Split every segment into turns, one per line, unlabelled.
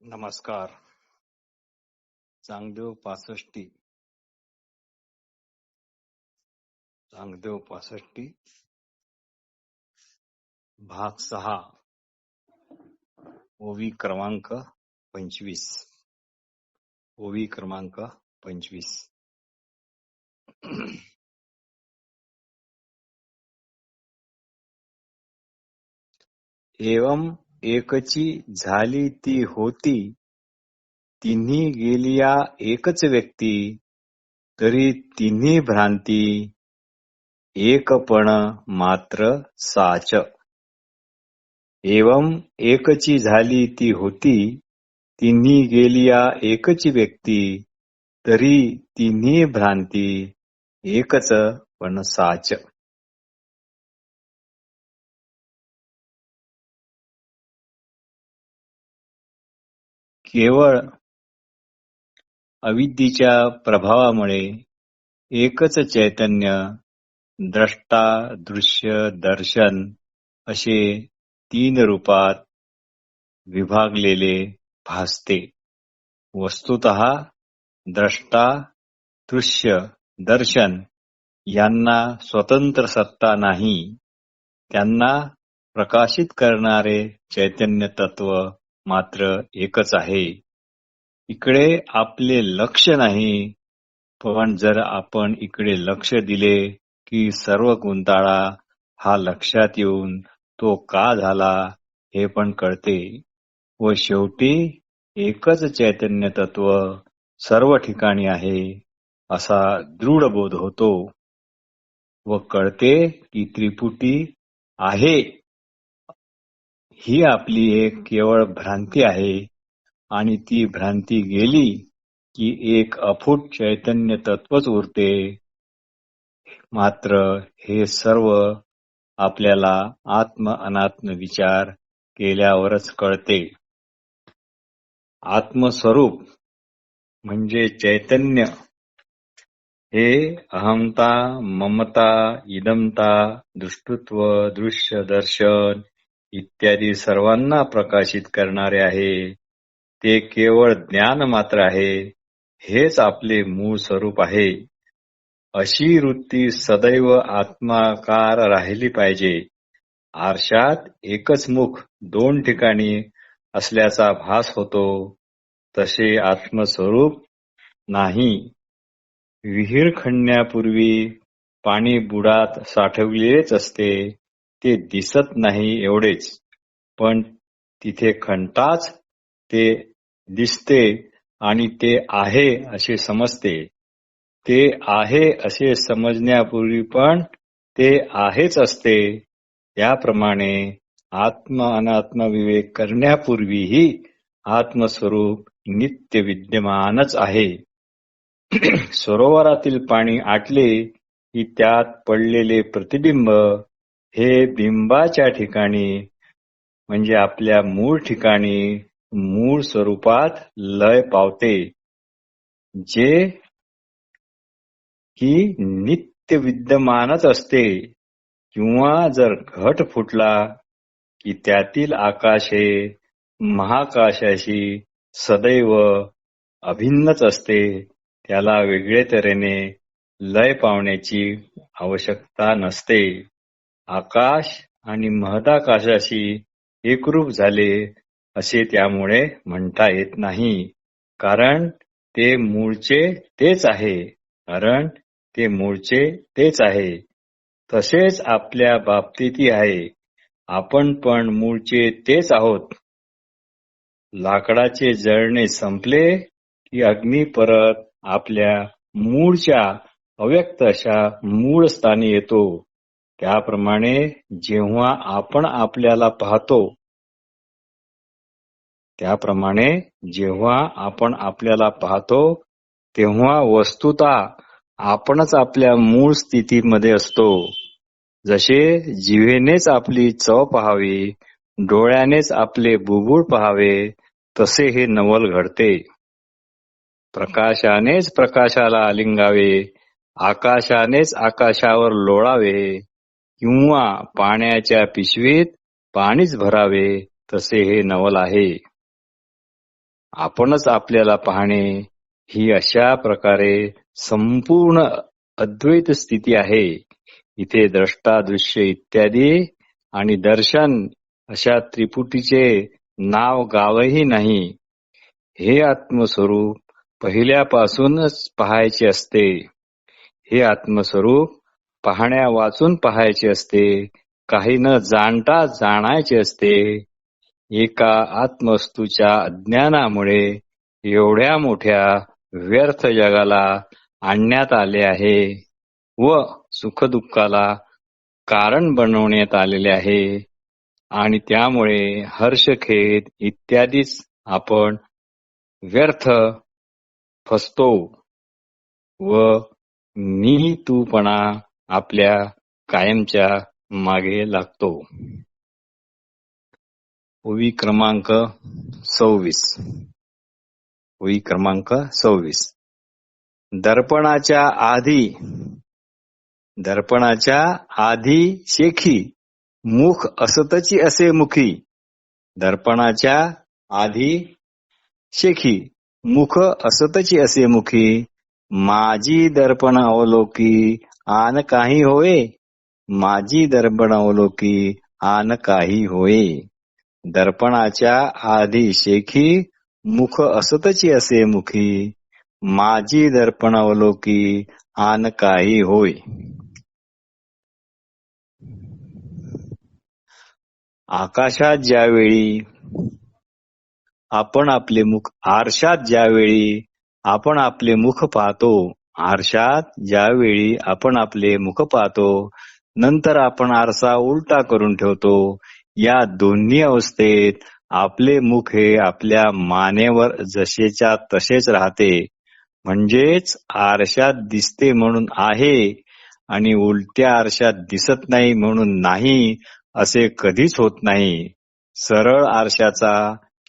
नमस्कार. चांगदेव पासष्टी भाग 6 ओवी क्रमांक 25. एवं एकची झाली ती होती, तिन्ही गेलिया एकच व्यक्ती, तरी तिन्ही भ्रांती एकपण मात्र साच. एवं एकची झाली ती होती, तिन्ही गेलिया एकच व्यक्ती, तरी तिन्ही भ्रांती एकच पण साच. केवळ अविद्येच्या प्रभावामुळे एकच चैतन्य द्रष्टा, दृश्य, दर्शन असे 3 रूपात विभागलेले भासते. वस्तुतः द्रष्टा, दृश्य, दर्शन यांना स्वतंत्र सत्ता नाही. त्यांना प्रकाशित करणारे चैतन्य तत्व मात्र एकच आहे. इकडे आपले लक्ष नाही, पण जर आपण इकडे लक्ष दिले की सर्व गुंताळा हा लक्षात येऊन तो का झाला हे पण कळते व शेवटी एकच चैतन्य तत्व सर्व ठिकाणी आहे असा दृढ बोध होतो व कळते की त्रिपुटी आहे ही आपली एक केवळ भ्रांती आहे आणि ती भ्रांती गेली की एक अफूट चैतन्य तत्वच उरते. मात्र हे सर्व आपल्याला आत्म अनात्म विचार केल्यावरच कळते. आत्मस्वरूप म्हणजे चैतन्य हे अहमता, ममता, इदमता, दृष्टत्व, दृश्य, दर्शन इत्यादी सर्वांना प्रकाशित करणारे आहे. ते केवळ ज्ञान मात्र आहे. हेच आपले मूळ स्वरूप आहे. अशी वृत्ती सदैव आत्माकार राहिली पाहिजे. आरशात एकच मुख 2 ठिकाणी असल्याचा भास होतो, तसे आत्मस्वरूप नाही. विहीर खणण्यापूर्वी पाणी बुडात साठवलेलेच असते. ते दिसत नाही एवढेच, पण तिथे खणताच ते दिसते आणि ते आहे असे समजते. ते आहे असे समजण्यापूर्वी पण ते आहेच असते. याप्रमाणे आत्म अनात्म विवेक करण्यापूर्वीही आत्मस्वरूप नित्य विद्यमानच आहे. सरोवरातील पाणी आटले की त्यात पडलेले प्रतिबिंब हे बिंबाच्या ठिकाणी म्हणजे आपल्या मूळ ठिकाणी मूळ स्वरूपात लय पावते, जे की नित्य विद्यमानच असते. किंवा जर घट फुटला की त्यातील आकाश हे महाकाशाशी सदैव अभिन्नच असते. त्याला वेगळे तऱ्हेने लय पावण्याची आवश्यकता नसते. आकाश आणि महदाकाशाशी एकरूप झाले असे त्यामुळे म्हणता येत नाही, कारण ते मूळचे तेच आहे. तसेच आपल्या बाबतीतही आहे. आपण पण मूळचे तेच आहोत. लाकडाचे जळणे संपले की अग्नी परत आपल्या मूळच्या अव्यक्त अशा मूळ स्थानी येतो. त्याप्रमाणे जेव्हा आपण आपल्याला पाहतो तेव्हा वस्तुतः आपणच आपल्या मूळ स्थितीमध्ये असतो. जसे जिव्हेनेच आपली चव पाहावी, डोळ्यानेच आपले बुबुळ पाहावे, तसे हे नवल घडते. प्रकाशानेच प्रकाशाला आलिंगावे, आकाशानेच आकाशावर लोळावे, किंवा पाण्याच्या पिशवीत पाणीच भरावे, तसे हे नवल आहे. आपणच आपल्याला पाहणे ही अशा प्रकारे संपूर्ण अद्वैत स्थिती आहे. इथे द्रष्टा, दृश्य इत्यादी आणि दर्शन अशा त्रिपुटीचे नाव गावही नाही. हे आत्मस्वरूप पहिल्यापासूनच पाहायचे असते. हे आत्मस्वरूप पाहण्या वाचून पाहायचे असते. काही न जाणता जाणायचे असते. एका आत्मवस्तूच्या अज्ञानामुळे एवढ्या मोठ्या व्यर्थ जगाला आणण्यात आले आहे व सुखदुःखाला कारण बनवण्यात आलेले आहे आणि त्यामुळे हर्षखेद इत्यादीच आपण व्यर्थ फसतो व मी तूपणा आपल्या कायमच्या मागे लागतो. ओवी क्रमांक 26. ओवी क्रमांक 26. दर्पणाच्या आधी शेखी मुख असतची असे मुखी. दर्पणाच्या आधी शेखी मुख असतची असे मुखी. माझी दर्पण अवलोकी आन काही होय. माझी दर्पण अवलोकी आन काही होय. दर्पणाच्या आधी शेखी मुख असतची असे मुखी. माझी दर्पण अवलोकी आन काही होय. आकाशात ज्यावेळी आपण आपले मुख आरशात ज्यावेळी आपण आपले मुख पाहतो. आरशात ज्यावेळी आपण आपले मुख पाहतो नंतर आपण आरसा उलटा करून ठेवतो. या दोन्ही अवस्थेत आपले मुख हे आपल्या मानेवर जसेच्या तसेच राहते. म्हणजेच आरशात दिसते म्हणून आहे आणि उलट्या आरशात दिसत नाही म्हणून नाही असे कधीच होत नाही. सरळ आरशाचा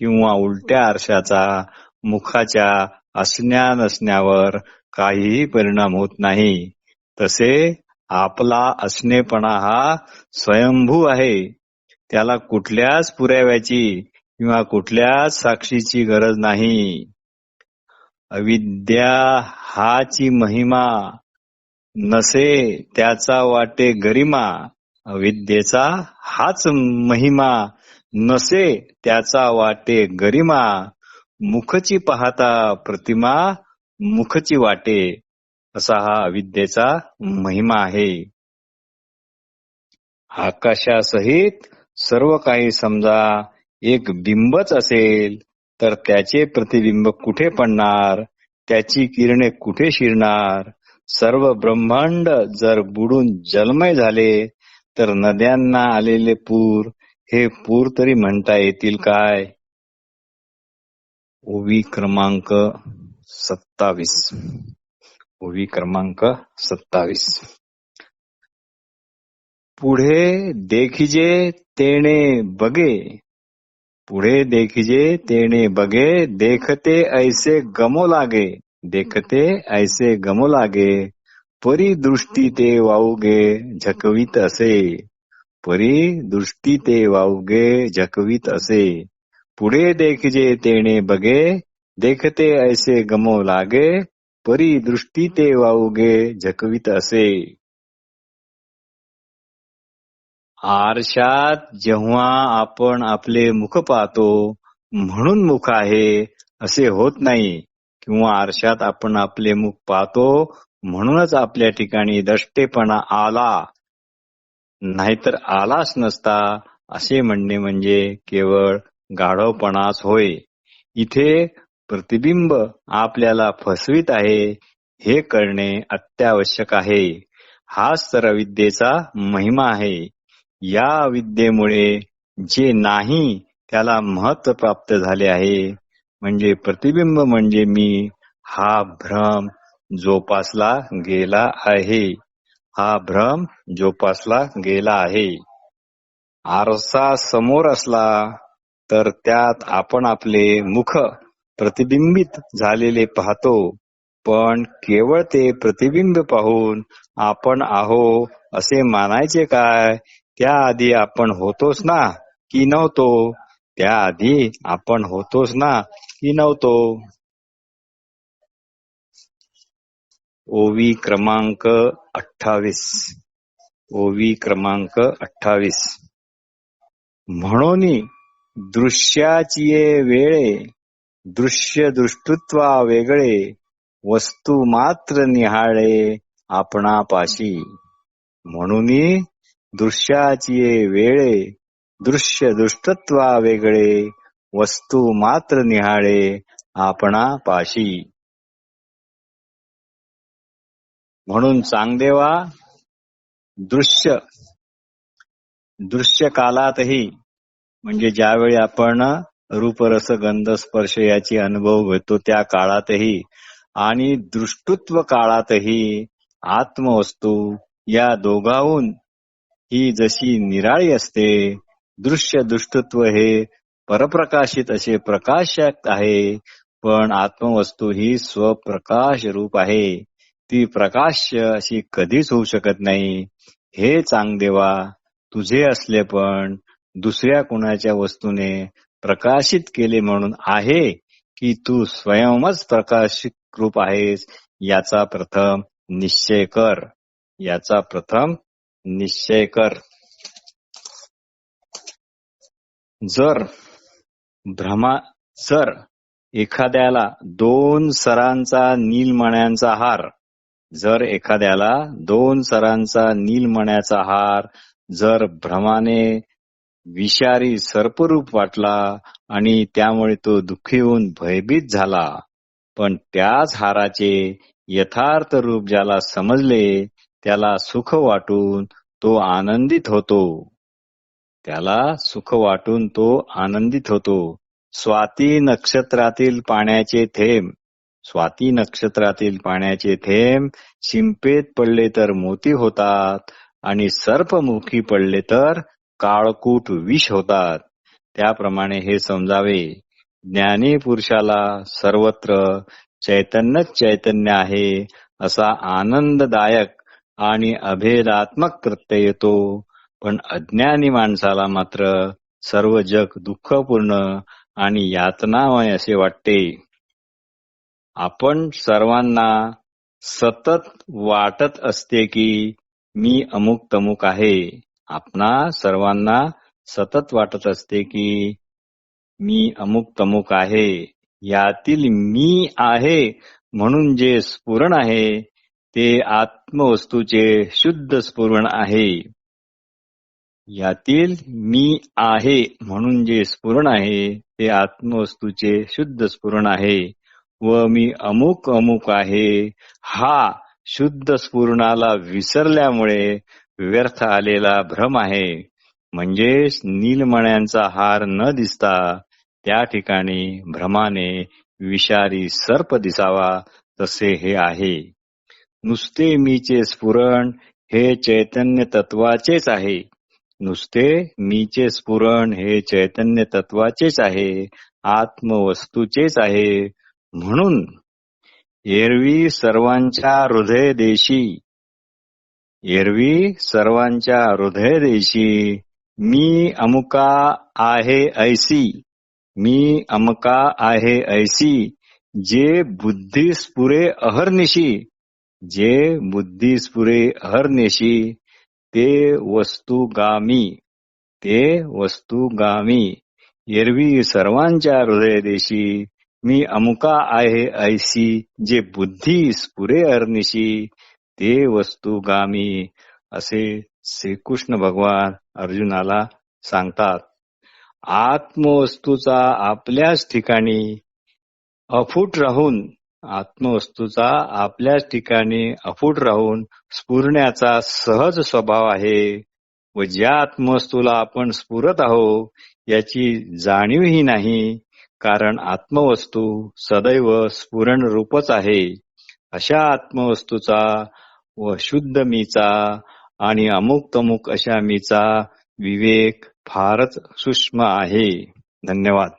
किंवा उलट्या आरशाचा मुखाच्या असण्या नसण्यावर काहीही परिणाम होत नाही. तसे आपला असणेपणा हा स्वयंभू आहे. त्याला कुठल्याच पुराव्याची किंवा कुठल्याच साक्षीची गरज नाही. अविद्या हाची महिमा नसे त्याचा वाटे गरिमा. अविद्येचा हाच महिमा नसे त्याचा वाटे गरिमा. मुखची पाहता प्रतिमा मुखची वाटे. असा हा अविद्येचा महिमा आहे. आकाशासहित सर्व काही समजा एक बिंबच असेल तर त्याचे प्रतिबिंब कुठे पडणार. त्याची किरणे कुठे शिरणार. सर्व ब्रह्मांड जर बुडून जलमय झाले तर नद्यांना आलेले पूर हे पूर तरी म्हणता येतील काय. ओवी क्रमांक 27. ओवी क्रमांक 27. पुढे देखिजे तेणे बगे. पुढे देखिजे तेणे बगे. देखते ऐसे गमो लागे. देखते ऐसे गमो लागे. परी दृष्टी ते वाऊगे झकवीत असे. परी दृष्टी ते वाऊगे झकवीत असे. पुढे देखिजे तेणे बगे. देखते ऐसे गमो लागे. परी दृष्टी ते वाऊगे झकवीत असे. आरशात जेव्हा आपण आपले मुख पाहतो म्हणून मुख आहे असे होत नाही, किंवा आरशात आपण आपले मुख पाहतो म्हणूनच आपल्या ठिकाणी दष्टेपणा आला, नाहीतर आलाच नसता असे म्हणणे म्हणजे केवळ गाढवपणाच होय. इथे प्रतिबिंब आपल्याला फसवीत आहे हे कळणे अत्यावश्यक आहे. हाच तर अविद्येचा महिमा आहे. या विद्येमुळे जे नाही त्याला महत्व प्राप्त झाले आहे. म्हणजे प्रतिबिंब म्हणजे मी हा भ्रम जोपासला गेला आहे. हा भ्रम जोपासला गेला आहे. आरसा समोर असला तर त्यात आपण आपले मुख प्रतिबिंबित झालेले पाहतो, पण केवळ ते प्रतिबिंब पाहून आपण आहो असे मानायचे काय? त्याआधी आपण होतोच ना की नव्हतो? त्याआधी आपण होतोच ना की नव्हतो. ओवी क्रमांक 28. ओवी क्रमांक 28. म्हणून दृश्याचिये वेळे दृश्य दृष्टत्वा वेगळे वस्तू मात्र निहाळे आपणापाशी. म्हणून दृश्याचिये वेळे दृश्य दृष्टत्वा वेगळे वस्तू मात्र निहाळे आपणापाशी. म्हणून चांगदेवा दृश्य कालातही म्हणजे ज्यावेळी आपण रूपरस गंध स्पर्श याची अनुभव घेतो त्या काळातही आणि दृष्टत्व काळातही आत्मवस्तू या दोघाहून ही जशी निराळी असते. दृश्य दृष्टत्व हे परप्रकाशित असे प्रकाशक आहे, पण आत्मवस्तू ही स्वप्रकाश रूप आहे. ती प्रकाश्य अशी कधीच होऊ शकत नाही. हे चांगदेवा, तुझे असले पण दुसऱ्या कुणाच्या वस्तूने प्रकाशित केले म्हणून आहे की तू स्वयंच प्रकाशित रूप आहेस याचा प्रथम निश्चय कर. याचा प्रथम निश्चय कर. जर एखाद्याला 2 सरांचा नीलमण्यांचा हार जर भ्रमाने विषारी सर्परूप वाटला आणि त्यामुळे तो दुःखी होऊन भयभीत झाला, पण त्याच हाराचे यथार्थ रूप ज्याला समजले त्याला सुख वाटून तो आनंदित होतो. स्वाती नक्षत्रातील पाण्याचे थेंब शिंपेत पडले तर मोती होतात आणि सर्पमुखी पडले तर काळकूट विष होतात. त्याप्रमाणे हे समजावे. ज्ञानी पुरुषाला सर्वत्र चैतन्यच चैतन्य आहे असा आनंददायक आणि अभेदात्मक प्रत्यय येतो, पण अज्ञानी माणसाला मात्र सर्व जग दुःखपूर्ण आणि यातनामय असे वाटते. आपण सर्वांना सतत वाटत असते की मी अमुक तमुक आहे. आपणा सर्वांना सतत वाटत असते की मी अमुक तमुक आहे. यातील मी आहे म्हणून जे स्फुरण आहे ते आत्मवस्तूचे शुद्ध स्फुरण आहे. यातील मी आहे म्हणून जे स्फुरण आहे ते आत्मवस्तूचे शुद्ध स्फुरण आहे व मी अमुक अमुक आहे हा शुद्ध स्फुरणाला विसरल्यामुळे व्यर्थ आलेला भ्रम आहे. म्हणजेच नीलमण्यांचा हार न दिसता त्या ठिकाणी भ्रमाने विषारी सर्प दिसावा तसे हे आहे. नुसते मीचे स्फुरण हे चैतन्य तत्वाचेच आहे. आत्मवस्तूचेच आहे. म्हणून एरवी सर्वांच्या हृदय देशी मी अमुका आहे ऐसी जे बुद्धी स्फुरे अहर्निशी ते वस्तुगामी. एरवी सर्वांच्या हृदयदेशी मी अमुका आहे ऐसी जे बुद्धी स्फुरे अहर्निशी ते वस्तुगामी असे श्रीकृष्ण भगवान अर्जुनाला सांगतात. आत्मवस्तूचा आपल्याच ठिकाणी अफूट राहून स्फुरण्याचा सहज स्वभाव आहे व ज्या आत्मवस्तूला आपण स्फुरत आहोत याची जाणीवही नाही, कारण आत्मवस्तू सदैव स्फुरण रूपच आहे. अशा आत्मवस्तूचा व शुद्ध मीचा आणि अमुक तमुक अशा मीचा विवेक फारच सूक्ष्म आहे. धन्यवाद.